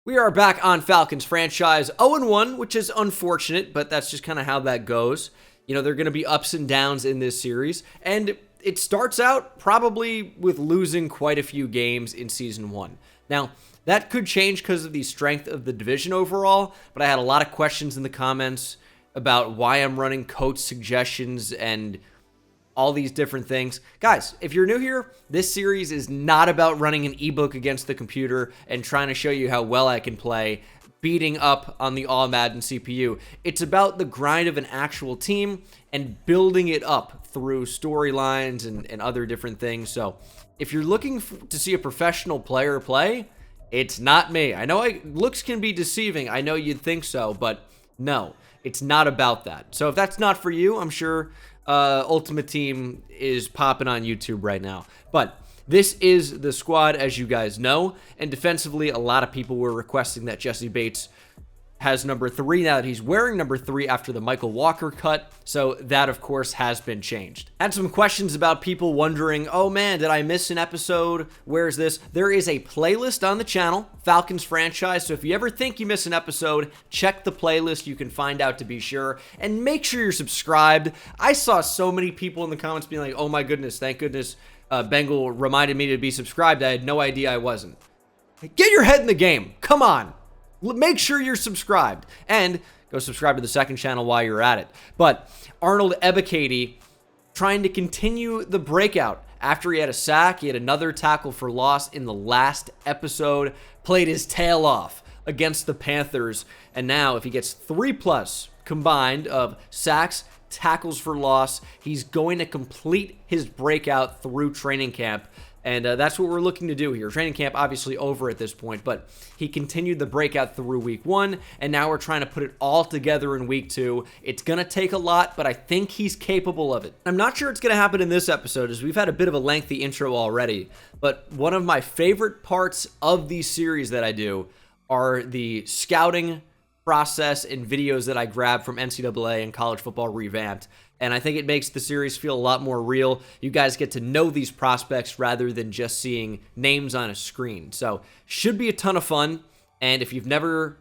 We are back on Falcons Franchise 0-1, which is unfortunate, but that's just kind of how that goes. You know, there are going to be ups and downs in this series, and it starts out probably with losing quite a few games in Season 1. Now, that could change because of the strength of the division overall, but I had a lot of questions in the comments about why I'm running coach suggestions and all these different things. Guys, if you're new here, this series is not about running an ebook against the computer and trying to show you how well I can play, beating up on the all Madden CPU. It's about the grind of an actual team and building it up through storylines and other different things. So if you're looking to see a professional player play, it's not me. I know looks can be deceiving. I know you'd think so, but no, it's not about that. So if that's not for you, I'm sure Ultimate Team is popping on YouTube right now. But this is the squad, as you guys know. And defensively, a lot of people were requesting that Jesse Bates has number 3 now that he's wearing number 3 after the Michael Walker cut. So that, of course, has been changed. Had some questions about people wondering, oh man, did I miss an episode? Where's this? There is a playlist on the channel, Falcons Franchise. So if you ever think you miss an episode, check the playlist. You can find out to be sure. And make sure you're subscribed. I saw so many people in the comments being like, oh my goodness, thank goodness Bengal reminded me to be subscribed. I had no idea I wasn't. Get your head in the game. Come on. Make sure you're subscribed and go subscribe to the second channel while you're at it. But Arnold Ebiketie trying to continue the breakout after he had a sack. He had another tackle for loss in the last episode, played his tail off against the Panthers. And now if he gets 3+ combined of sacks, tackles for loss, he's going to complete his breakout through training camp. And that's what we're looking to do here. Training camp obviously over at this point, but he continued the breakout through week 1, and now we're trying to put it all together in week 2. It's going to take a lot, but I think he's capable of it. I'm not sure it's going to happen in this episode, as we've had a bit of a lengthy intro already, but one of my favorite parts of these series that I do are the scouting process and videos that I grab from NCAA and College Football Revamped. And I think it makes the series feel a lot more real. You guys get to know these prospects rather than just seeing names on a screen. So, should be a ton of fun. And if you've never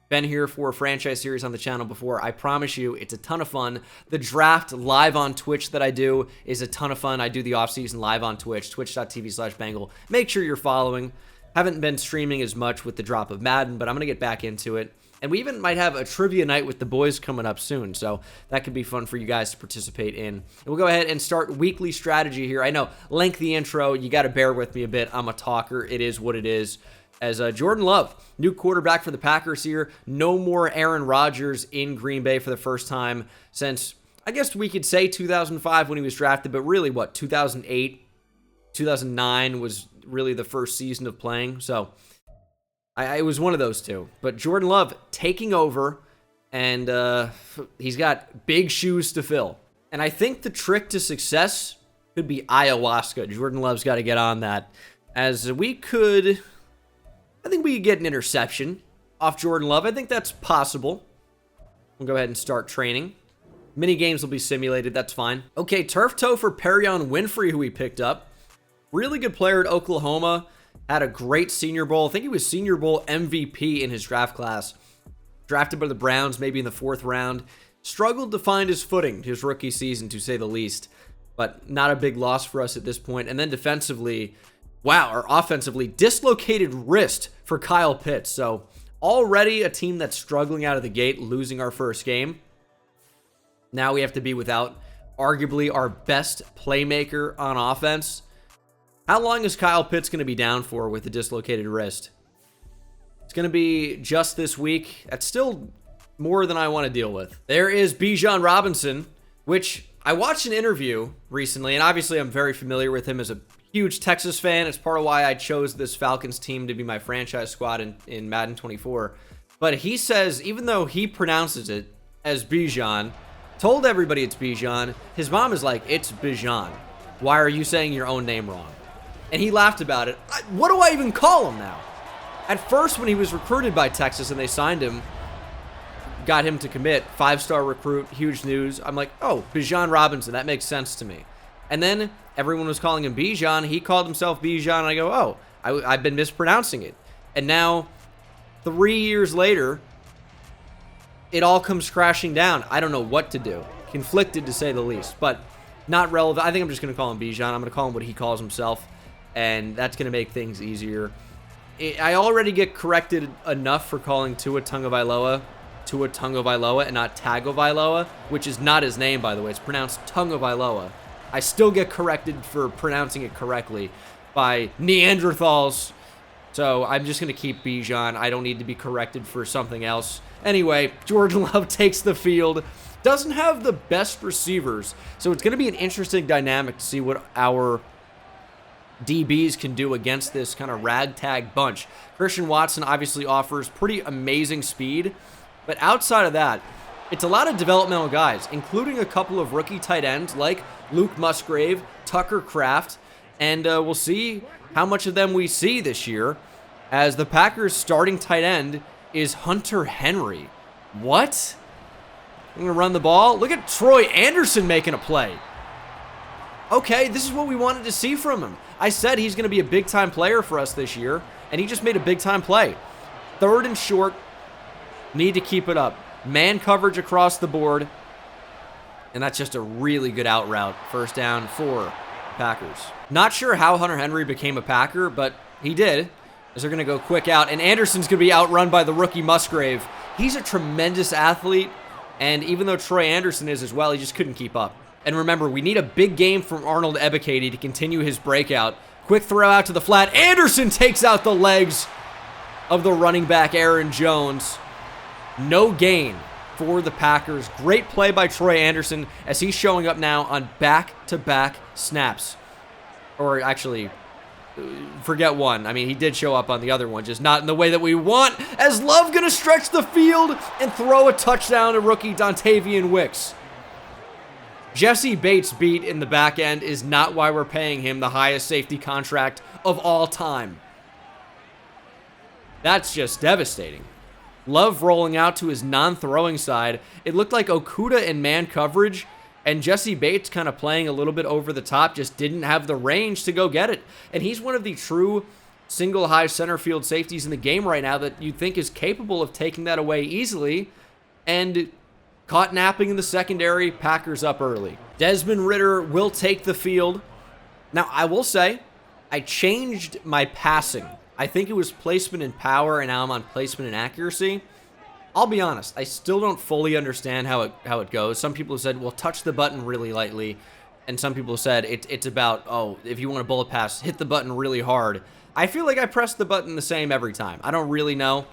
been here for a franchise series on the channel before, I promise you it's a ton of fun. The draft live on Twitch that I do is a ton of fun. I do the offseason live on Twitch, twitch.tv/Bengal. Make sure you're following. Haven't been streaming as much with the drop of Madden, but I'm going to get back into it. And we even might have a trivia night with the boys coming up soon, so that could be fun for you guys to participate in. And we'll go ahead and start weekly strategy here. I know, lengthy intro, you got to bear with me a bit. I'm a talker. It is what it is. As Jordan Love, new quarterback for the Packers here. No more Aaron Rodgers in Green Bay for the first time since, I guess we could say 2005 when he was drafted, but really, 2008, 2009 was really the first season of playing, so it was one of those two. But Jordan Love taking over, and he's got big shoes to fill. And I think the trick to success could be ayahuasca. Jordan Love's got to get on that. As I think we could get an interception off Jordan Love. I think that's possible. We'll go ahead and start training. Mini games will be simulated. That's fine. Okay, turf toe for Perion Winfrey, who we picked up. Really good player at Oklahoma. Had a great Senior Bowl. I think he was Senior Bowl MVP in his draft class. Drafted by the Browns, maybe in the 4th round. Struggled to find his footing his rookie season, to say the least. But not a big loss for us at this point. And then defensively, or offensively, dislocated wrist for Kyle Pitts. So already a team that's struggling out of the gate, losing our first game. Now we have to be without arguably our best playmaker on offense. How long is Kyle Pitts going to be down for with the dislocated wrist? It's going to be just this week. That's still more than I want to deal with. There is Bijan Robinson, which I watched an interview recently, and obviously I'm very familiar with him as a huge Texas fan. It's part of why I chose this Falcons team to be my franchise squad in Madden 24. But he says, even though he pronounces it as Bijan, told everybody it's Bijan, his mom is like, it's Bijan. Why are you saying your own name wrong? And he laughed about it. What do I even call him now? At first, when he was recruited by Texas and they signed him, got him to commit, 5-star recruit, huge news. I'm like, oh, Bijan Robinson, that makes sense to me. And then everyone was calling him Bijan. He called himself Bijan, and I go, oh, I've been mispronouncing it. And now 3 years later, it all comes crashing down. I don't know what to do. Conflicted, to say the least, but not relevant. I think I'm just going to call him Bijan. I'm going to call him what he calls himself, and that's going to make things easier. I already get corrected enough for calling Tua Tagovailoa and not Tagovailoa, which is not his name, by the way. It's pronounced Tagovailoa. I still get corrected for pronouncing it correctly by Neanderthals. So I'm just going to keep Bijan. I don't need to be corrected for something else. Anyway, Jordan Love takes the field. Doesn't have the best receivers. So it's going to be an interesting dynamic to see what our DBs can do against this kind of ragtag bunch. Christian Watson obviously offers pretty amazing speed. But outside of that, it's a lot of developmental guys, including a couple of rookie tight ends like Luke Musgrave, Tucker Kraft, and we'll see how much of them we see this year, as the Packers' starting tight end is Hunter Henry. What? I'm going to run the ball. Look at Troy Anderson making a play. Okay, this is what we wanted to see from him. I said he's going to be a big-time player for us this year, and he just made a big-time play. 3rd and short. Need to keep it up. Man coverage across the board. And that's just a really good out route. 1st down for Packers. Not sure how Hunter Henry became a Packer, but he did. As they're going to go quick out. And Anderson's going to be outrun by the rookie Musgrave. He's a tremendous athlete. And even though Troy Anderson is as well, he just couldn't keep up. And remember, we need a big game from Arnold Ebiketie to continue his breakout. Quick throw out to the flat. Anderson takes out the legs of the running back Aaron Jones. No gain for the Packers. Great play by Troy Anderson as he's showing up now on back-to-back snaps. Or actually, forget one. I mean, he did show up on the other one, just not in the way that we want. As Love going to stretch the field and throw a touchdown to rookie Dontavian Wicks. Jesse Bates' beat in the back end is not why we're paying him the highest safety contract of all time. That's just devastating. Love rolling out to his non-throwing side. It looked like Okudah in man coverage, and Jesse Bates kind of playing a little bit over the top, just didn't have the range to go get it. And he's one of the true single high center field safeties in the game right now that you think is capable of taking that away easily. And caught napping in the secondary, Packers up early. Desmond Ridder will take the field. Now, I will say, I changed my passing. I think it was placement and power, and now I'm on placement and accuracy. I'll be honest, I still don't fully understand how it goes. Some people have said, well, touch the button really lightly. And some people have said it's about, oh, if you want a bullet pass, hit the button really hard. I feel like I press the button the same every time. I don't really know.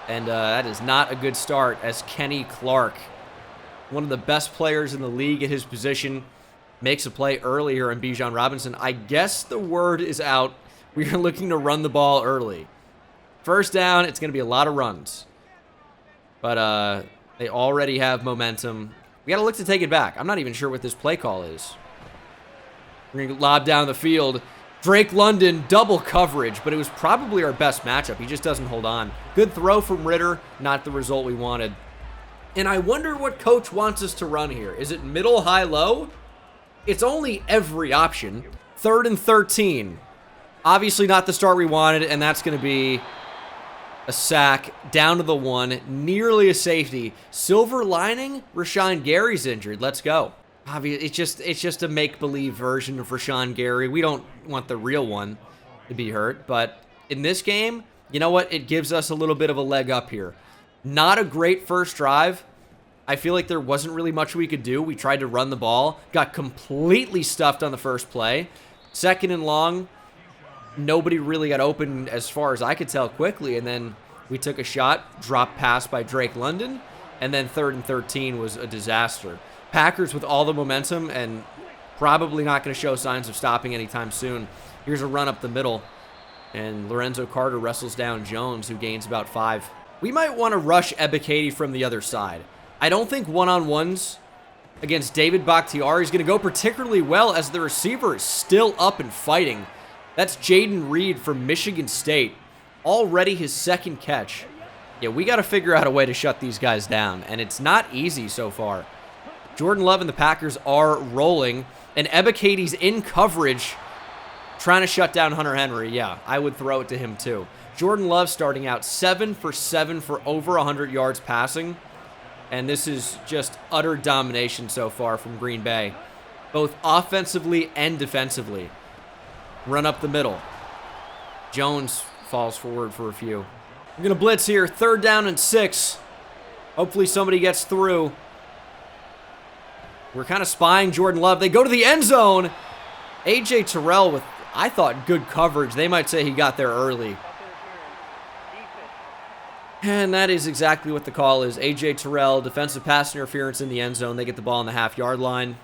And that is not a good start as Kenny Clark, one of the best players in the league at his position, makes a play earlier in Bijan Robinson. I guess the word is out. We are looking to run the ball early. 1st down, it's going to be a lot of runs. But they already have momentum. We got to look to take it back. I'm not even sure what this play call is. We're going to lob down the field. Drake London, double coverage, but it was probably our best matchup. He just doesn't hold on. Good throw from Ridder, not the result we wanted. And I wonder what coach wants us to run here. Is it middle, high, low? It's only every option. 3rd and 13. Obviously not the start we wanted, and that's going to be a sack down to the 1, nearly a safety. Silver lining, Rashawn Gary's injured. Let's go. Obviously, it's just a make-believe version of Rashawn Gary. We don't want the real one to be hurt, but in this game, you know what? It gives us a little bit of a leg up here. Not a great first drive. I feel like there wasn't really much we could do. We tried to run the ball, got completely stuffed on the first play. 2nd and long, nobody really got open as far as I could tell quickly, and then we took a shot, drop pass by Drake London, and then 3rd and 13 was a disaster. Packers with all the momentum and probably not going to show signs of stopping anytime soon. Here's a run up the middle, and Lorenzo Carter wrestles down Jones, who gains about 5. We might want to rush Ebiketie from the other side. I don't think one-on-ones against David Bakhtiari is going to go particularly well as the receiver is still up and fighting. That's Jaden Reed from Michigan State. Already his 2nd catch. Yeah, we got to figure out a way to shut these guys down, and it's not easy so far. Jordan Love and the Packers are rolling, and Ebiketie's in coverage trying to shut down Hunter Henry. Yeah, I would throw it to him too. Jordan Love starting out 7 for 7 for over 100 yards passing. And this is just utter domination so far from Green Bay, both offensively and defensively. Run up the middle. Jones falls forward for a few. We're going to blitz here. 3rd down and 6. Hopefully somebody gets through. We're kind of spying Jordan Love. They go to the end zone. A.J. Terrell with, I thought, good coverage. They might say he got there early. And that is exactly what the call is. A.J. Terrell, defensive pass interference in the end zone. They get the ball on the half-yard line.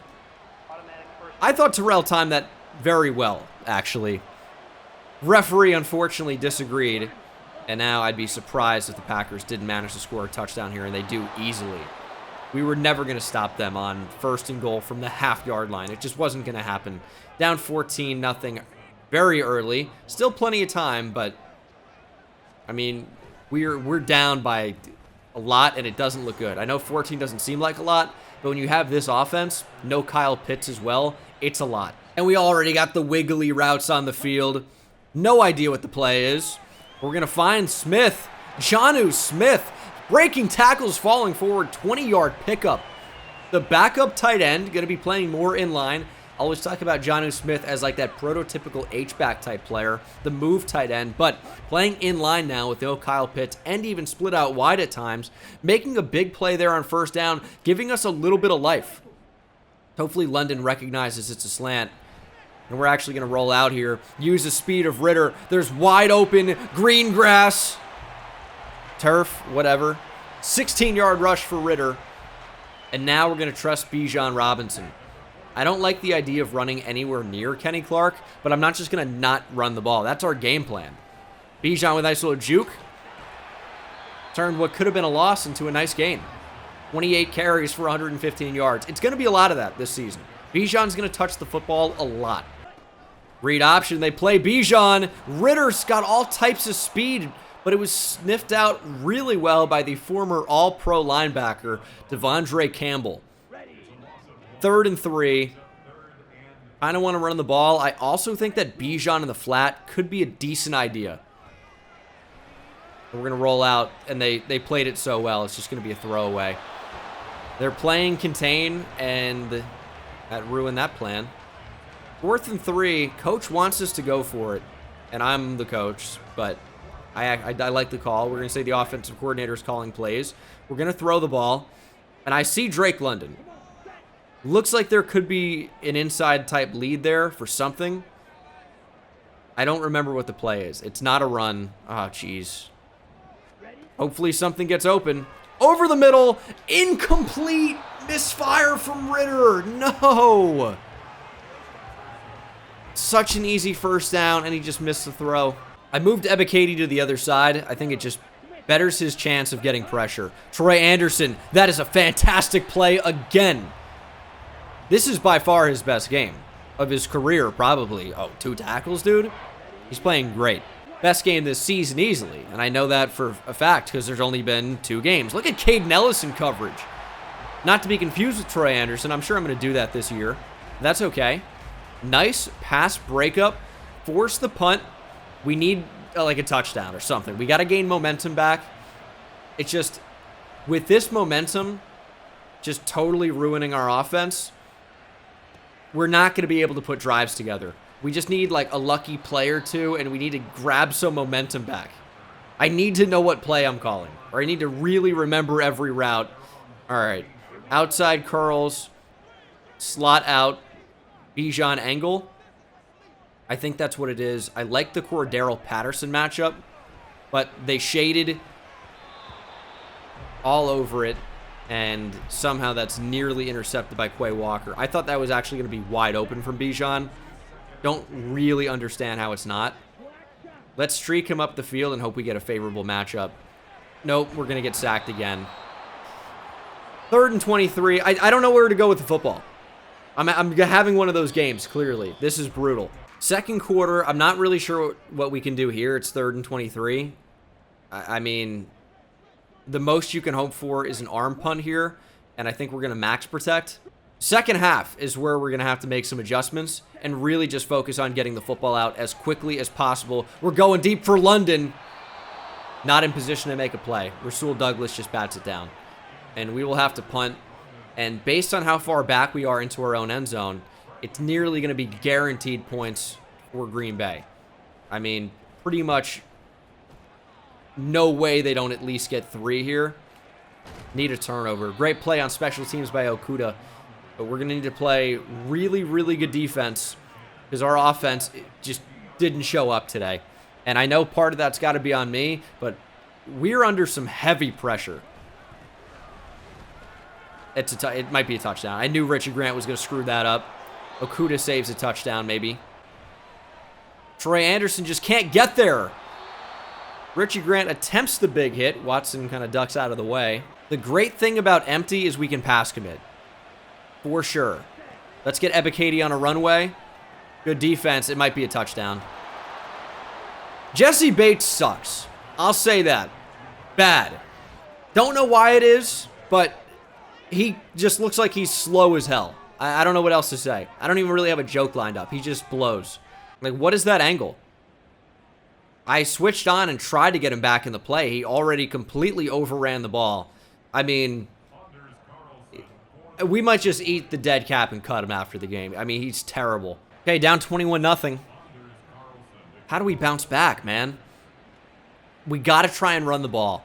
I thought Terrell timed that very well, actually. Referee, unfortunately, disagreed. And now I'd be surprised if the Packers didn't manage to score a touchdown here, and they do easily. We were never going to stop them on 1st and goal from the half-yard line. It just wasn't going to happen. Down 14-0 very early. Still plenty of time, but, I mean, we're down by a lot, and it doesn't look good. I know 14 doesn't seem like a lot, but when you have this offense, no Kyle Pitts as well, it's a lot. And we already got the wiggly routes on the field. No idea what the play is. We're going to find Smith. Jonnu Smith. Breaking tackles, falling forward, 20-yard pickup. The backup tight end going to be playing more in line. I always talk about Jonnu Smith as like that prototypical H-back type player, the move tight end, but playing in line now with no Kyle Pitts and even split out wide at times, making a big play there on 1st down, giving us a little bit of life. Hopefully London recognizes it's a slant. And we're actually going to roll out here. Use the speed of Ritter. There's wide open green grass. Turf, whatever. 16-yard rush for Ritter. And now we're going to trust Bijan Robinson. I don't like the idea of running anywhere near Kenny Clark, but I'm not just going to not run the ball. That's our game plan. Bijan with a nice little juke. Turned what could have been a loss into a nice gain. 28 carries for 115 yards. It's going to be a lot of that this season. Bijan's going to touch the football a lot. Read option. They play Bijan. Ritter's got all types of speed, but it was sniffed out really well by the former All-Pro linebacker, Devondre Campbell. 3rd and 3. Kind of want to run the ball. I also think that Bijan in the flat could be a decent idea. We're going to roll out, and they played it so well. It's just going to be a throwaway. They're playing contain, and that ruined that plan. 4th and 3. Coach wants us to go for it, and I'm the coach, but I like the call. We're going to say the offensive coordinator is calling plays. We're going to throw the ball, and I see Drake London. Looks like there could be an inside type lead there for something. I don't remember what the play is. It's not a run. Oh, jeez. Hopefully something gets open. Over the middle. Incomplete. Misfire from Ritter. No. Such an easy 1st down, and he just missed the throw. I moved Ebiketie to the other side. I think it just betters his chance of getting pressure. Troy Anderson. That is a fantastic play again. This is by far his best game of his career, probably. Oh, 2 tackles, dude? He's playing great. Best game this season easily, and I know that for a fact because there's only been 2 games. Look at Caden Ellison coverage. Not to be confused with Troy Anderson. I'm sure I'm going to do that this year. That's okay. Nice pass breakup. Force the punt. We need like a touchdown or something. We got to gain momentum back. It's just, with this momentum just totally ruining our offense, we're not going to be able to put drives together. We just need like a lucky play or two, and we need to grab some momentum back. I need to know what play I'm calling, or I need to really remember every route. All right. Outside curls. Slot out. Bijan angle. I think that's what it is. I like the Cordero Patterson matchup, but they shaded all over it, and somehow that's nearly intercepted by Quay Walker. I thought that was actually going to be wide open from Bijan. Don't really understand how it's not. Let's streak him up the field and hope we get a favorable matchup. Nope, we're going to get sacked again. 3rd and 23. I don't know where to go with the football. I'm having one of those games, clearly. This is brutal. 2nd quarter, I'm not really sure what we can do here. It's 3rd and 23. I mean, the most you can hope for is an arm punt here, and I think we're going to max protect. 2nd half is where we're going to have to make some adjustments and really just focus on getting the football out as quickly as possible. We're going deep for London. not in position to make a play. Rasul Douglas just bats it down. And we will have to punt. And based on how far back we are into our own end zone, it's nearly going to be guaranteed points for Green Bay. I mean, pretty much no way they don't at least get 3 here. Need a turnover. Great play on special teams by Okuda. But we're going to need to play really, really good defense because our offense just didn't show up today. And I know part of that's got to be on me, but we're under some heavy pressure. It might be a touchdown. I knew Richie Grant was going to screw that up. Okuda saves a touchdown, maybe. Troy Anderson just can't get there. Richie Grant attempts the big hit. Watson kind of ducks out of the way. The great thing about empty is we can pass commit. For sure. Let's get Ebiketie on a runway. Good defense. It might be a touchdown. Jesse Bates sucks. I'll say that. Bad. Don't know why it is, but he just looks like he's slow as hell. I don't know what else to say. I don't even really have a joke lined up. He just blows. Like, what is that angle? I switched on and tried to get him back in the play. He already completely overran the ball. I mean, we might just eat the dead cap and cut him after the game. I mean, he's terrible. Okay, down 21-0. How do we bounce back, man? We got to try and run the ball.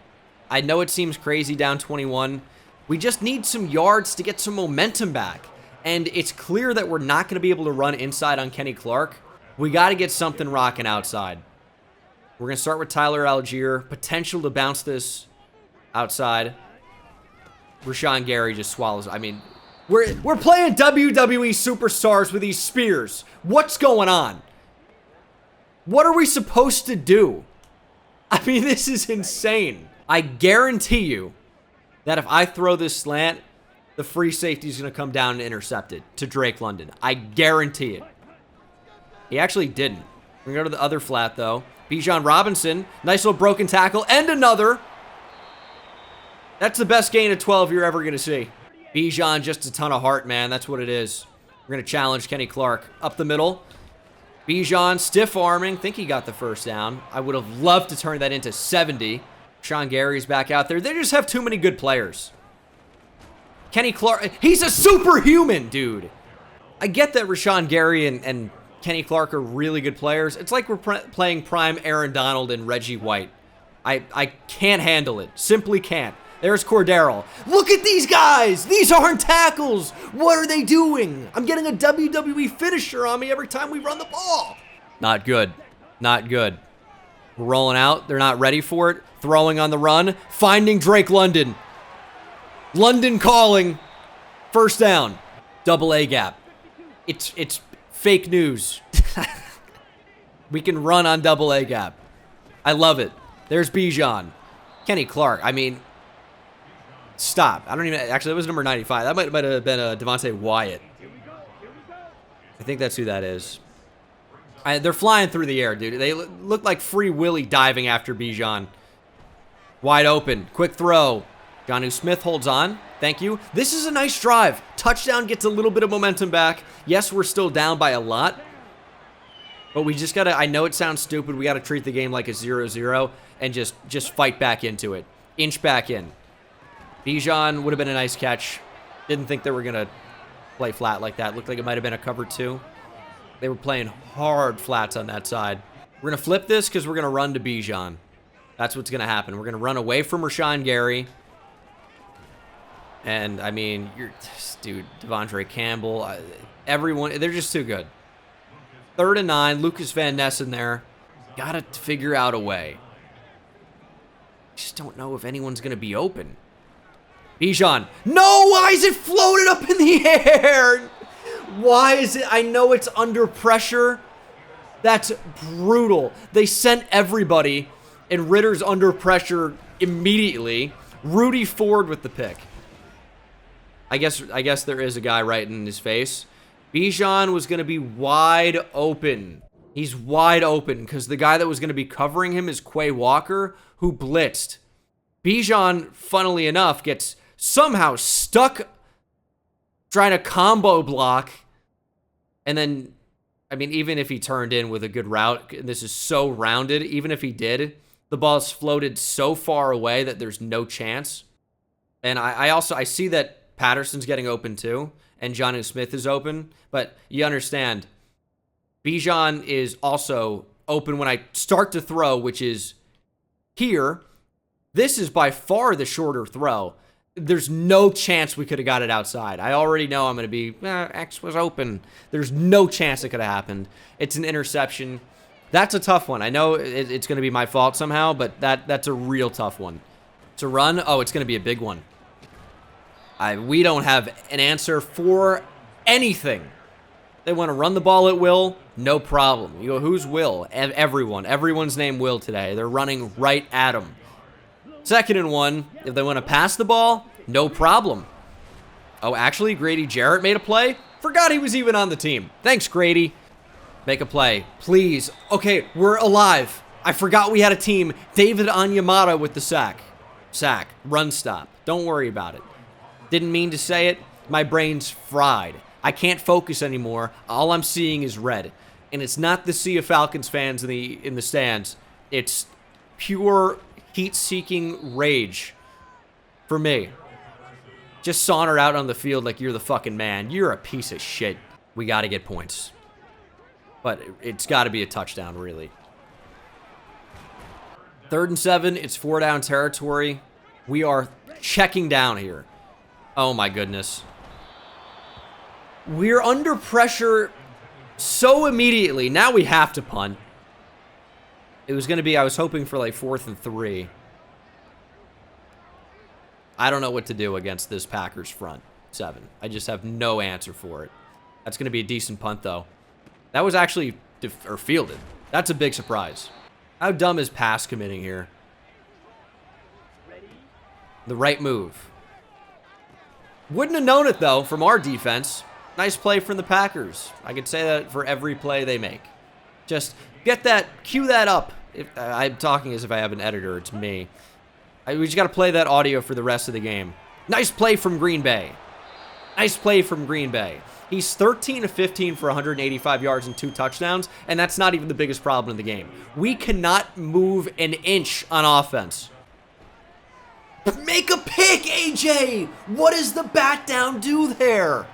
I know it seems crazy down 21. We just need some yards to get some momentum back. And it's clear that we're not going to be able to run inside on Kenny Clark. We got to get something rocking outside. We're going to start with Tyler Algier. Potential to bounce this outside. Rashawn Gary just swallows. I mean, we're playing WWE superstars with these spears. What's going on? What are we supposed to do? I mean, this is insane. I guarantee you that if I throw this slant, the free safety is going to come down and intercept it to Drake London. I guarantee it. He actually didn't. We're going to go to the other flat, though. Bijan Robinson. Nice little broken tackle. And another. That's the best gain of 12 you're ever going to see. Bijan, just a ton of heart, man. That's what it is. We're going to challenge Kenny Clark. Up the middle. Bijan, stiff arming. Think he got the first down. I would have loved to turn that into 70. Sean Gary's back out there. They just have too many good players. Kenny Clark, he's a superhuman, dude. I get that Rashawn Gary and Kenny Clark are really good players. It's like we're playing prime Aaron Donald and Reggie White. I can't handle it. Simply can't. There's Cordero. Look at these guys. These aren't tackles. What are they doing? I'm getting a WWE finisher on me every time we run the ball. Not good. Not good. We're rolling out. They're not ready for it. Throwing on the run. Finding Drake London. London calling. First down. Double A gap. It's fake news. We can run on double A gap. I love it. There's Bijan. Kenny Clark. I mean, stop. I don't even... Actually, that was number 95. That might have been Devontae Wyatt. I think that's who that is. They're flying through the air, dude. They look like Free Willy diving after Bijan. Wide open. Quick throw. Jonnu Smith holds on. Thank you. This is a nice drive. Touchdown gets a little bit of momentum back. Yes, we're still down by a lot. But we just got to... I know it sounds stupid. We got to treat the game like a 0-0 and just fight back into it. Inch back in. Bijan would have been a nice catch. Didn't think they were going to play flat like that. Looked like it might have been a cover 2. They were playing hard flats on that side. We're going to flip this because we're going to run to Bijan. That's what's going to happen. We're going to run away from Rashawn Gary. And, I mean, dude, Devondre Campbell, everyone, they're just too good. 3rd and 9, Lucas Van Ness in there. Got to figure out a way. Just don't know if anyone's going to be open. Bijan. No, why is it floated up in the air? Why is it? I know it's under pressure. That's brutal. They sent everybody, and Ritter's under pressure immediately. Rudy Ford with the pick. I guess there is a guy right in his face. Bijan was going to be wide open. He's wide open because the guy that was going to be covering him is Quay Walker, who blitzed. Bijan, funnily enough, gets somehow stuck trying to combo block. And then, I mean, even if he turned in with a good route, this is so rounded, even if he did, The ball's floated so far away that there's no chance. And I see that Patterson's getting open too, and Jonnu Smith is open, but you understand, Bijan is also open when I start to throw, which is here. This is by far the shorter throw. There's no chance we could have got it outside. I already know I'm going to be, X was open. There's no chance it could have happened. It's an interception. That's a tough one. I know it's going to be my fault somehow, but that's a real tough one. To run, oh, it's going to be a big one. We don't have an answer for anything. They want to run the ball at will, no problem. You go, who's Will? Everyone. Everyone's named Will today. They're running right at him. 2nd and 1. If they want to pass the ball, no problem. Oh, actually, Grady Jarrett made a play. Forgot he was even on the team. Thanks, Grady. Make a play, please. Okay, we're alive. I forgot we had a team. David Onyemata with the sack. Sack. Run stop. Don't worry about it. Didn't mean to say it. My brain's fried. I can't focus anymore. All I'm seeing is red. And it's not the sea of Falcons fans in the stands. It's pure heat-seeking rage for me. Just saunter out on the field like you're the fucking man. You're a piece of shit. We got to get points. But it's got to be a touchdown, really. 3rd and 7. It's 4-down territory. We are checking down here. Oh, my goodness. We're under pressure so immediately. Now we have to punt. It was going to be, I was hoping for like 4th and 3. I don't know what to do against this Packers front 7. I just have no answer for it. That's going to be a decent punt, though. That was actually fielded. That's a big surprise. How dumb is pass committing here? The right move. Wouldn't have known it, though, from our defense. Nice play from the Packers. I could say that for every play they make. Just get that, cue that up. I'm talking as if I have an editor. It's me. We just got to play that audio for the rest of the game. Nice play from Green Bay. Nice play from Green Bay. He's 13 of 15 for 185 yards and 2 touchdowns, and that's not even the biggest problem in the game. We cannot move an inch on offense. Make a pick, AJ! What does the bat down do there?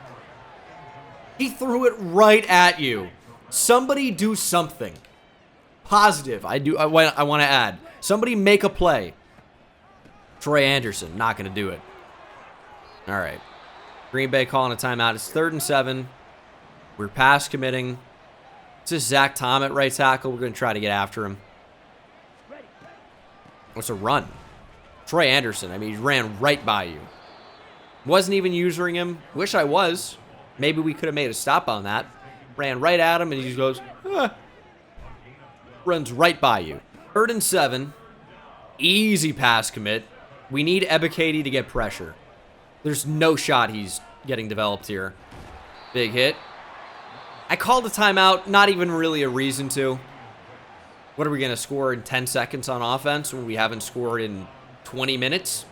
He threw it right at you. Somebody do something. Positive. I want to add. Somebody make a play. Troy Anderson, not going to do it. All right. Green Bay calling a timeout. It's 3rd and 7. We're pass committing. This is Zach Tom at right tackle. We're going to try to get after him. What's a run? Troy Anderson. I mean, he ran right by you. Wasn't even using him. Wish I was. Maybe we could have made a stop on that. Ran right at him, and he just goes, runs right by you. 3rd and 7. Easy pass commit. We need Ebiketie to get pressure. There's no shot he's getting developed here. Big hit. I called a timeout. Not even really a reason to. What are we going to score in 10 seconds on offense when we haven't scored in 20 minutes?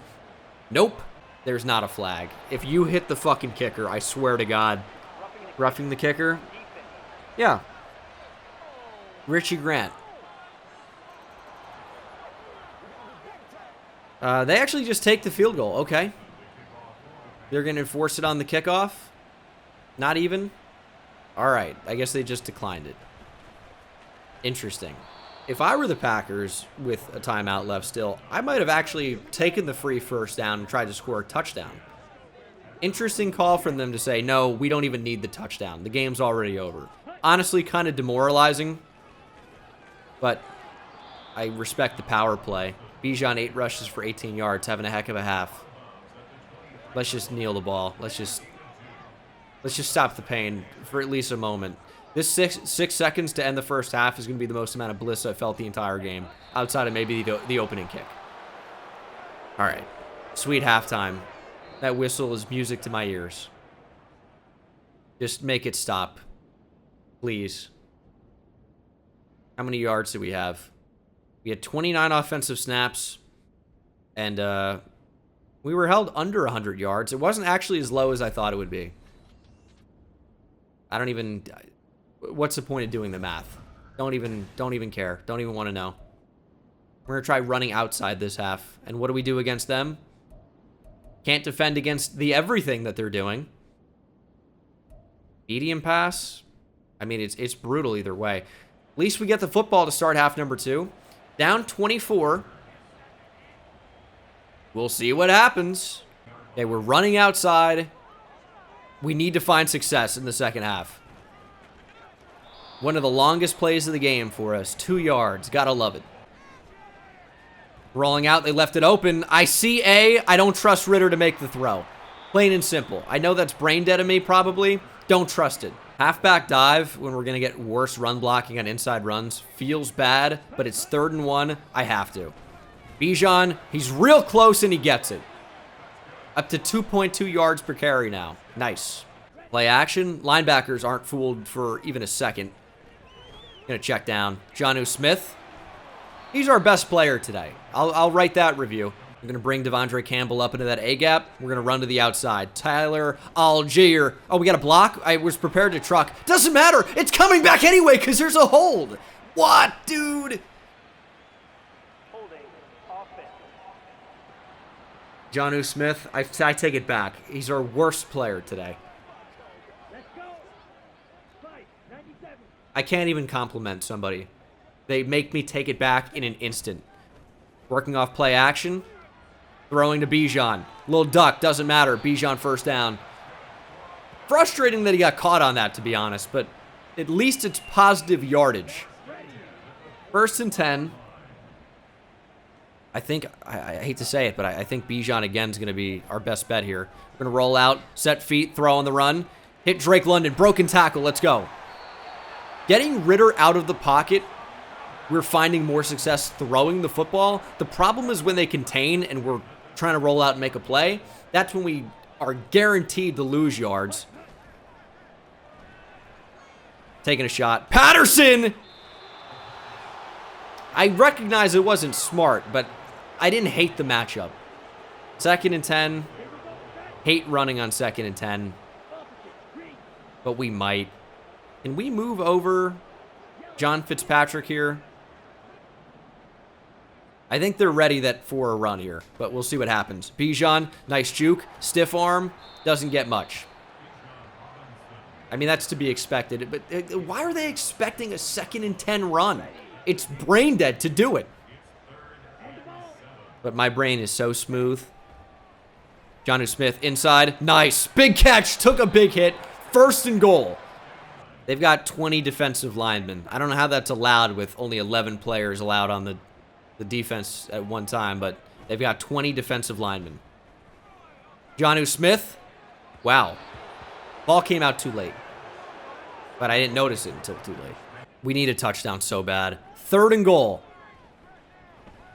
Nope. There's not a flag. If you hit the fucking kicker, I swear to God. Roughing the kicker? Yeah. Richie Grant. They actually just take the field goal. Okay. They're going to enforce it on the kickoff? Not even? All right. I guess they just declined it. Interesting. If I were the Packers with a timeout left still, I might have actually taken the free 1st down and tried to score a touchdown. Interesting call from them to say, no, we don't even need the touchdown. The game's already over. Honestly, kind of demoralizing. But I respect the power play. Bijan 8 rushes for 18 yards, having a heck of a half. Let's just kneel the ball. Let's just stop the pain for at least a moment. This six seconds to end the first half is going to be the most amount of bliss I felt the entire game, outside of maybe the opening kick. All right. Sweet halftime. That whistle is music to my ears. Just make it stop. Please. How many yards do we have? We had 29 offensive snaps, and we were held under 100 yards. It wasn't actually as low as I thought it would be. I don't even... What's the point of doing the math? Don't even care. Don't even want to know. We're going to try running outside this half. And what do we do against them? Can't defend against the everything that they're doing. Medium pass. I mean, it's brutal either way. At least we get the football to start half number 2. Down 24. We'll see what happens. Okay, we're running outside. We need to find success in the second half. One of the longest plays of the game for us. 2 yards. Gotta love it. Rolling out. They left it open. I see A. I don't trust Ritter to make the throw. Plain and simple. I know that's brain dead of me, probably. Don't trust it. Halfback dive, when we're going to get worse run blocking on inside runs, feels bad, but it's 3rd and 1. I have to. Bijan, he's real close, and he gets it. Up to 2.2 yards per carry now. Nice. Play action. Linebackers aren't fooled for even a second. Gonna check down. Jonnu Smith. He's our best player today. I'll write that review. We're going to bring Devondre Campbell up into that A-gap. We're going to run to the outside. Tyler Algier. Oh, we got a block? I was prepared to truck. Doesn't matter. It's coming back anyway because there's a hold. What, dude? Jonnu Smith, I take it back. He's our worst player today. I can't even compliment somebody. They make me take it back in an instant. Working off play action. Throwing to Bijan. Little duck, doesn't matter. Bijan first down. Frustrating that he got caught on that, to be honest, but at least it's positive yardage. 1st and 10. I think, I hate to say it, but I think Bijan again is going to be our best bet here. We're going to roll out, set feet, throw on the run. Hit Drake London, broken tackle, let's go. Getting Ritter out of the pocket, we're finding more success throwing the football. The problem is when they contain and we're trying to roll out and make a play, that's when we are guaranteed to lose yards. Taking a shot. Patterson! I recognize it wasn't smart, but I didn't hate the matchup. 2nd and 10. Hate running on 2nd and 10. But we might. Can we move over John Fitzpatrick here? I think they're ready for a run here, but we'll see what happens. Bijan, nice juke. Stiff arm, doesn't get much. I mean, that's to be expected, but why are they expecting a 2nd and 10 run? It's brain dead to do it. But my brain is so smooth. Jonnu Smith inside. Nice. Big catch. Took a big hit. 1st and goal. They've got 20 defensive linemen. I don't know how that's allowed with only 11 players allowed on the defense at one time, but they've got 20 defensive linemen. Jonnu Smith. Wow. Ball came out too late. But I didn't notice it until too late. We need a touchdown so bad. 3rd and goal.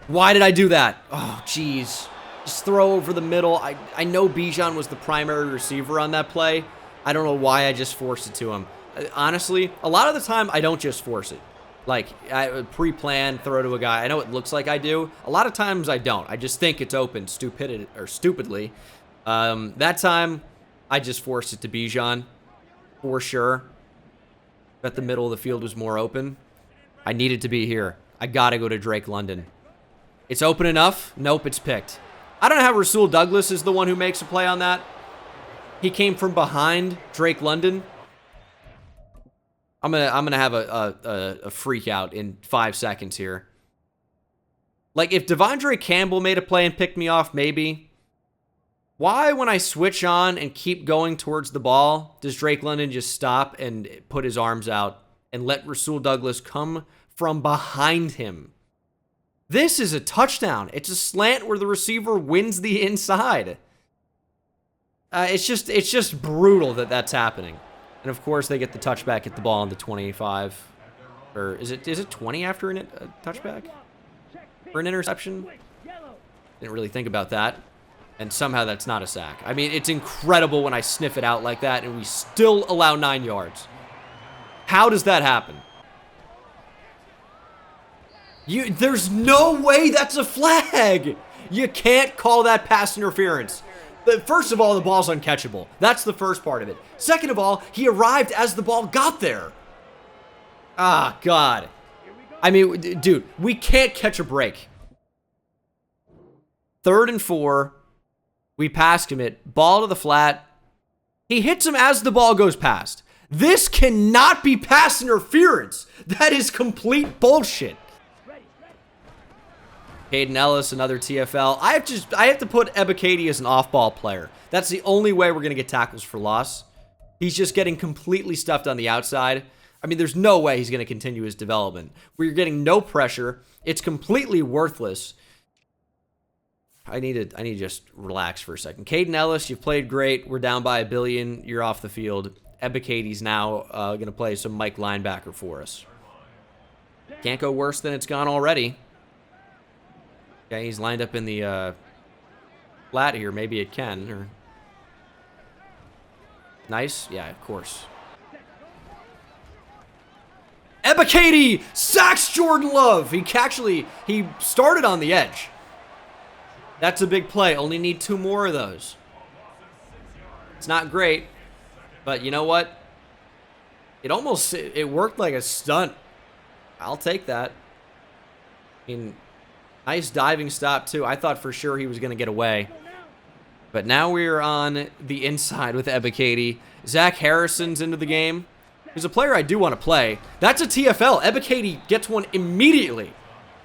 Why did I do that? Oh, jeez. Just throw over the middle. I know Bijan was the primary receiver on that play. I don't know why I just forced it to him. Honestly, a lot of the time, I don't just force it. Like, I pre-plan, throw to a guy. I know it looks like I do. A lot of times, I don't. I just think it's open stupidly. That time, I just forced it to Bijan. For sure. Bet the middle of the field was more open. I needed to be here. I gotta go to Drake London. It's open enough? Nope, it's picked. I don't know how Rasul Douglas is the one who makes a play on that. He came from behind Drake London. I'm gonna have a freak out in 5 seconds here. Like, if Devondre Campbell made a play and picked me off, maybe. Why, when I switch on and keep going towards the ball, does Drake London just stop and put his arms out and let Rasul Douglas come from behind him? This is a touchdown. It's a slant where the receiver wins the inside. It's just brutal that that's happening. And of course, they get the touchback, get the ball on the 25. Or is it 20 after a touchback? For an interception? Didn't really think about that. And somehow that's not a sack. I mean, it's incredible when I sniff it out like that and we still allow 9 yards. How does that happen? There's no way that's a flag. You can't call that pass interference. First of all, the ball's uncatchable. That's the first part of it. Second of all, he arrived as the ball got there. Ah, God. I mean, dude, we can't catch a break. 3rd and 4. We pass commit. Ball to the flat. He hits him as the ball goes past. This cannot be pass interference. That is complete bullshit. Caden Ellis, another TFL. I have to put Ebiketie as an off-ball player. That's the only way we're going to get tackles for loss. He's just getting completely stuffed on the outside. I mean, there's no way he's going to continue his development. We're getting no pressure. It's completely worthless. I need to just relax for a second. Caden Ellis, you've played great. We're down by $1 billion. You're off the field. Ebiketie's now going to play some Mike linebacker for us. Can't go worse than it's gone already. Okay, he's lined up in the flat here. Maybe it can. Or... Nice. Yeah, of course. Ebiketie sacks Jordan Love. He started on the edge. That's a big play. Only need 2 more of those. It's not great, but you know what? It worked like a stunt. I'll take that. I mean, nice diving stop, too. I thought for sure he was going to get away. But now we're on the inside with Ebiketie. Zach Harrison's into the game. He's a player I do want to play. That's a TFL. Ebiketie gets one immediately.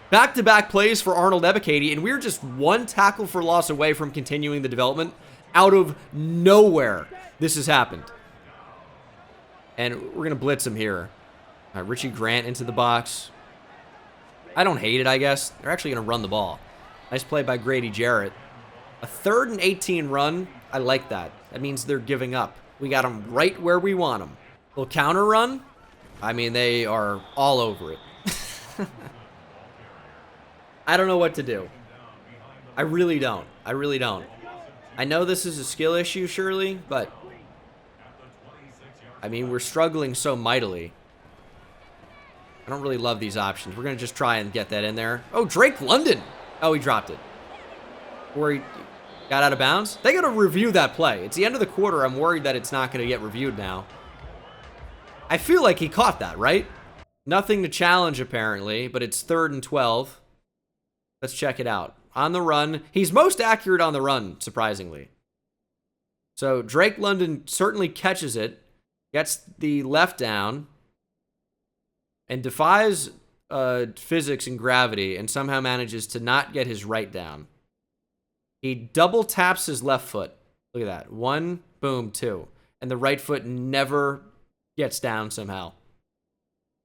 Back-to-back plays for Arnold Ebiketie, and we're just 1 tackle for loss away from continuing the development. Out of nowhere, this has happened. And we're going to blitz him here. Richie Grant into the box. I don't hate it, I guess. They're actually going to run the ball. Nice play by Grady Jarrett. A 3rd and 18 run, I like that. That means they're giving up. We got them right where we want them. Little counter run. I mean, they are all over it. I don't know what to do. I really don't. I really don't. I know this is a skill issue, surely, but... I mean, we're struggling so mightily. I don't really love these options. We're going to just try and get that in there. Oh, Drake London. Oh, he dropped it. Or he got out of bounds. They got to review that play. It's the end of the quarter. I'm worried that it's not going to get reviewed now. I feel like he caught that, right? Nothing to challenge, apparently, but it's 3rd and 12. Let's check it out. On the run. He's most accurate on the run, surprisingly. So Drake London certainly catches it. Gets the left down. And defies physics and gravity. And somehow manages to not get his right down. He double taps his left foot. Look at that. 1, boom, 2. And the right foot never gets down somehow.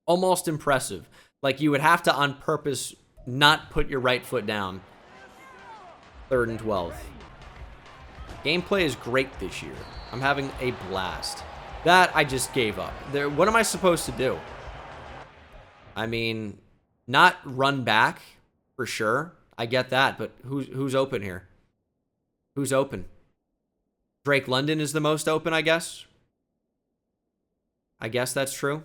Almost impressive. Like you would have to on purpose not put your right foot down. 3rd and 12. Gameplay is great this year. I'm having a blast. That I just gave up. What am I supposed to do? I mean, not run back for sure. I get that, but who's open here? Who's open? Drake London is the most open, I guess. I guess that's true.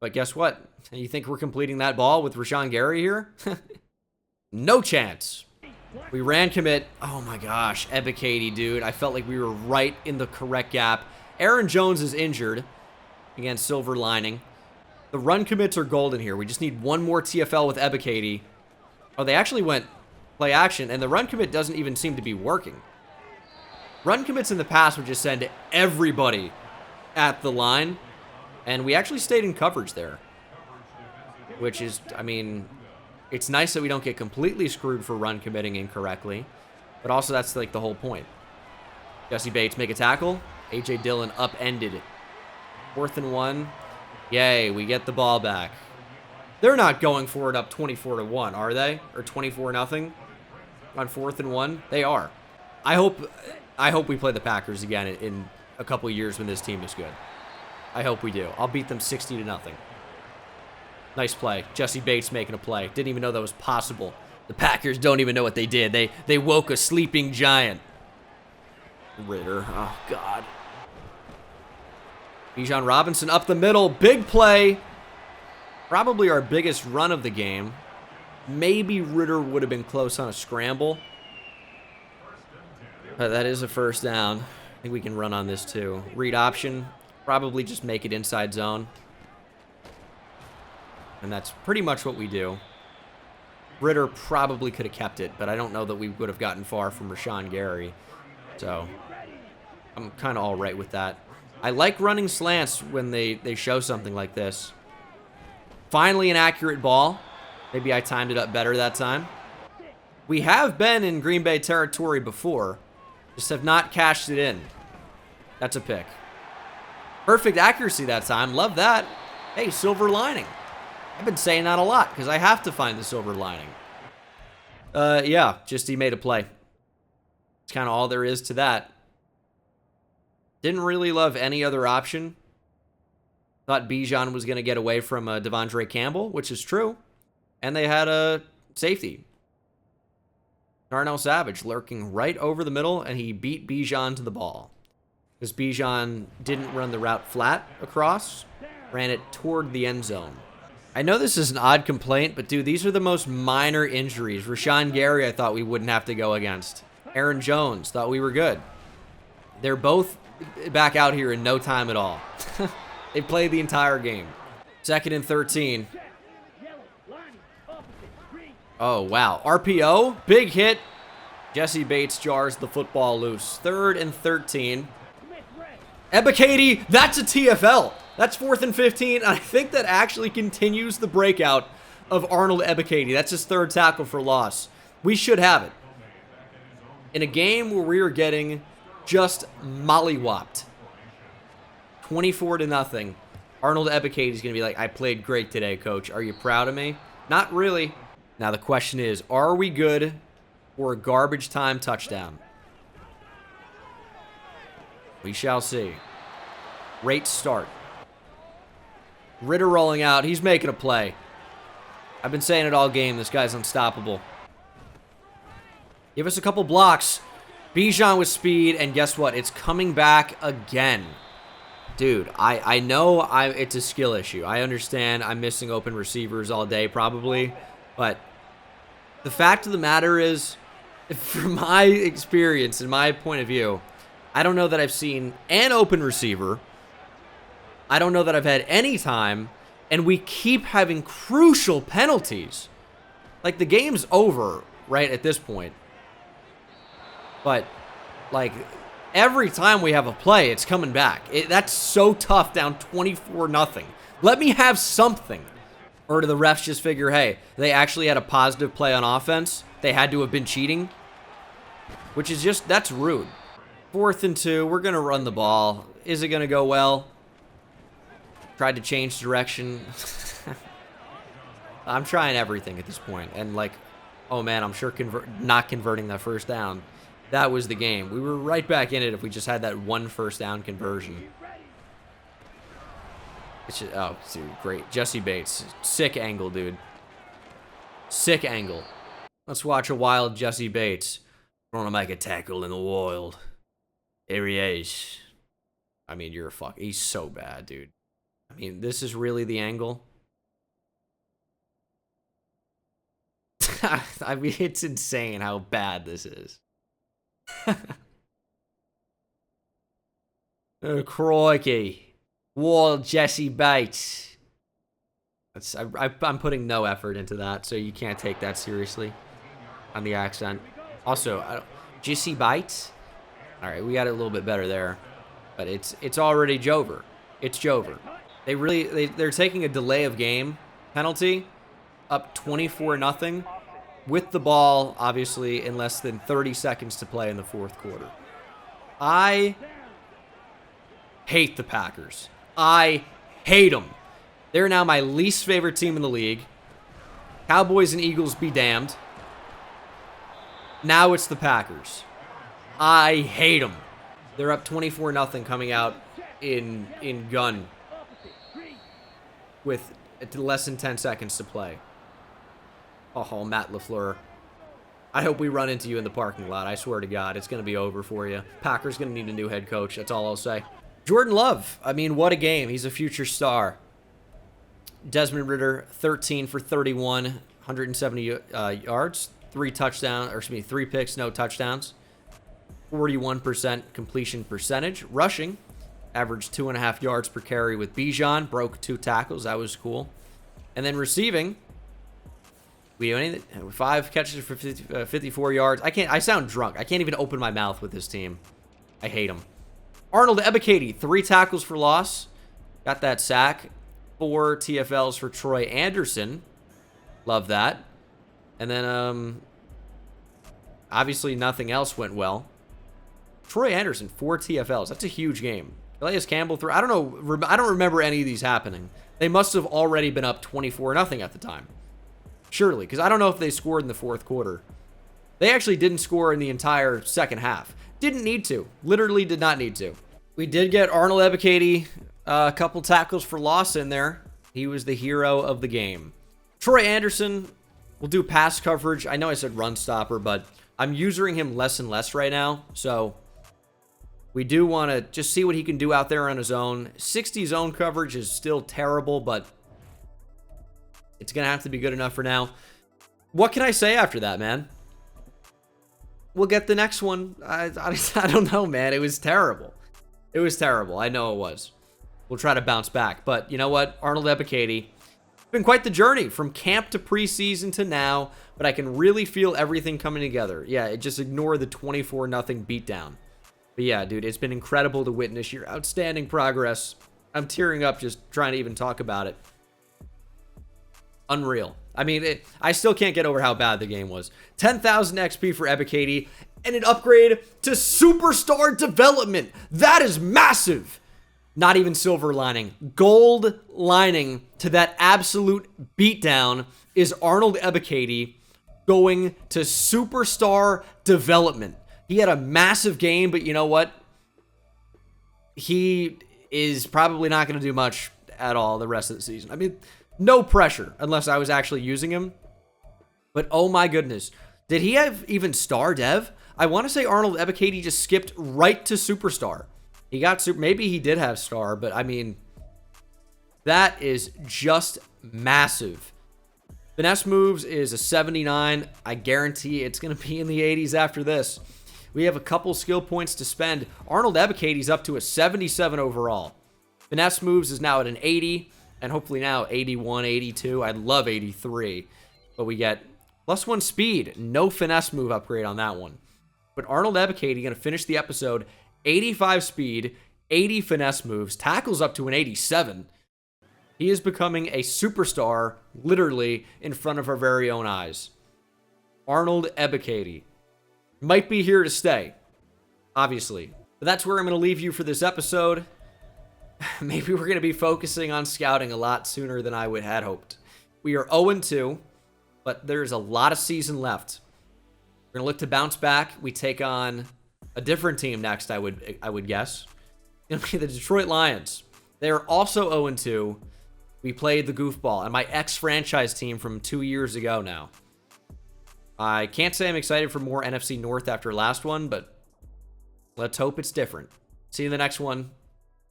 But guess what? You think we're completing that ball with Rashawn Gary here? No chance. We ran commit. Oh my gosh, Ebiketie, dude. I felt like we were right in the correct gap. Aaron Jones is injured against Silver Lining. The run commits are golden here. We just need 1 more TFL with Ebiketie. Oh, they actually went play action, and the run commit doesn't even seem to be working. Run commits in the past would just send everybody at the line. And we actually stayed in coverage there. Which is, I mean, it's nice that we don't get completely screwed for run committing incorrectly. But also that's like the whole point. Jesse Bates make a tackle. A.J. Dillon upended it. 4th and 1. Yay, we get the ball back. They're not going for it up 24-1, are they? Or 24-0 on 4th and 1? They are. I hope we play the Packers again in a couple of years when this team is good. I hope we do. I'll beat them 60-0. Nice play. Jesse Bates making a play. Didn't even know that was possible. The Packers don't even know what they did. They woke a sleeping giant. Ritter. Oh, God. Bijan Robinson up the middle. Big play. Probably our biggest run of the game. Maybe Ritter would have been close on a scramble. But that is a 1st down. I think we can run on this too. Read option. Probably just make it inside zone. And that's pretty much what we do. Ritter probably could have kept it, but I don't know that we would have gotten far from Rashawn Gary. So I'm kind of all right with that. I like running slants when they show something like this. Finally an accurate ball. Maybe I timed it up better that time. We have been in Green Bay territory before, just have not cashed it in. That's a pick. Perfect accuracy that time. Love that. Hey, silver lining. I've been saying that a lot because I have to find the silver lining. Yeah, just he made a play. It's kind of all there is to that. Didn't really love any other option. Thought Bijan was going to get away from Devondre Campbell, which is true. And they had a safety. Darnell Savage lurking right over the middle, and he beat Bijan to the ball. Because Bijan didn't run the route flat across, ran it toward the end zone. I know this is an odd complaint, but dude, these are the most minor injuries. Rashawn Gary, I thought we wouldn't have to go against. Aaron Jones, thought we were good. They're both back out here in no time at all. They played the entire game. 2nd and 13. Oh, wow. RPO, big hit. Jesse Bates jars the football loose. 3rd and 13. Ebiketie, that's a TFL. That's 4th and 15. I think that actually continues the breakout of Arnold Ebiketie. That's his 3rd tackle for loss. We should have it. In a game where we are getting just mollywopped. 24-0. Arnold Ebiketie is going to be like, I played great today, coach. Are you proud of me? Not really. Now the question is, are we good for a garbage time touchdown? We shall see. Great start. Ritter rolling out. He's making a play. I've been saying it all game. This guy's unstoppable. Give us a couple blocks. Bijan with speed, and guess what? It's coming back again. Dude, I know it's a skill issue. I understand I'm missing open receivers all day probably, but the fact of the matter is, from my experience and my point of view, I don't know that I've seen an open receiver. I don't know that I've had any time, and we keep having crucial penalties. Like, the game's over, right, at this point. But, like, every time we have a play, it's coming back. That's so tough, down 24-0. Let me have something. Or do the refs just figure, hey, they actually had a positive play on offense? They had to have been cheating? Which is just, that's rude. 4th and 2, we're going to run the ball. Is it going to go well? Tried to change direction. I'm trying everything at this point. And, like, oh, man, I'm sure not converting that first down. That was the game. We were right back in it if we just had that one first down conversion. It's just, oh, dude, great. Jesse Bates. Sick angle, dude. Sick angle. Let's watch a wild Jesse Bates. Want to make a tackle in the wild. Here he is. I mean, you're a fuck. He's so bad, dude. I mean, this is really the angle. I mean, it's insane how bad this is. Oh, crikey. Wild Jesse Bates. I'm putting no effort into that, so you can't take that seriously on the accent. Also, Jesse Bates? All right, we got it a little bit better there. But it's already Jover. It's Jover. They're taking a delay of game penalty up 24-0 with the ball, obviously, in less than 30 seconds to play in the 4th quarter. I hate the Packers. I hate them. They're now my least favorite team in the league. Cowboys and Eagles be damned. Now it's the Packers. I hate them. They're up 24-0 coming out in gun with less than 10 seconds to play. Oh, Matt LaFleur. I hope we run into you in the parking lot. I swear to God, it's going to be over for you. Packers going to need a new head coach. That's all I'll say. Jordan Love. I mean, what a game. He's a future star. Desmond Ridder, 13 for 31, 170 yards, 3 picks, no touchdowns. 41% completion percentage. Rushing, averaged 2.5 yards per carry with Bijan. Broke 2 tackles. That was cool. And then receiving, We do anything? 5 catches for 54 yards. I sound drunk. I can't even open my mouth with this team. I hate them. Arnold Ebiketie, 3 tackles for loss. Got that sack. 4 TFLs for Troy Anderson. Love that. And then, obviously nothing else went well. Troy Anderson, 4 TFLs. That's a huge game. Calais Campbell, I don't know. I don't remember any of these happening. They must have already been up 24-0 at the time. Surely, because I don't know if they scored in the 4th quarter. They actually didn't score in the entire second half. Didn't need to. Literally did not need to. We did get Arnold Ebiketie a couple tackles for loss in there. He was the hero of the game. Troy Anderson will do pass coverage. I know I said run stopper, but I'm using him less and less right now. So we do want to just see what he can do out there on his own. 60 zone coverage is still terrible, but it's going to have to be good enough for now. What can I say after that, man? We'll get the next one. I don't know, man. It was terrible. It was terrible. I know it was. We'll try to bounce back. But you know what? Arnold Ebiketie. It's been quite the journey from camp to preseason to now, but I can really feel everything coming together. Yeah, just ignore the 24-0 beatdown. But yeah, dude, it's been incredible to witness your outstanding progress. I'm tearing up just trying to even talk about it. Unreal. I mean, I still can't get over how bad the game was. 10,000 XP for Ebiketie and an upgrade to superstar development. That is massive. Not even silver lining. Gold lining to that absolute beatdown is Arnold Ebiketie going to superstar development. He had a massive game, but you know what? He is probably not going to do much at all the rest of the season. I mean, no pressure unless I was actually using him. But oh my goodness. Did he have even star dev? I want to say Arnold Ebiketie just skipped right to superstar. He got super. Maybe he did have star, but I mean, that is just massive. Finesse moves is a 79. I guarantee it's going to be in the 80s after this. We have a couple skill points to spend. Arnold Ebiketie's up to a 77 overall. Finesse moves is now at an 80, and hopefully now 81, 82. I'd love 83, but we get +1 speed. No finesse move upgrade on that one. But Arnold Ebiketie going to finish the episode 85 speed, 80 finesse moves, tackles up to an 87. He is becoming a superstar, literally, in front of our very own eyes. Arnold Ebiketie might be here to stay, obviously. But that's where I'm going to leave you for this episode. Maybe we're going to be focusing on scouting a lot sooner than I had hoped. We are 0-2, but there's a lot of season left. We're going to look to bounce back. We take on a different team next, I would guess. It's going to be the Detroit Lions. They are also 0-2. We played the goofball and my ex-franchise team from 2 years ago now. I can't say I'm excited for more NFC North after last one, but let's hope it's different. See you in the next one.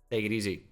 Take it easy.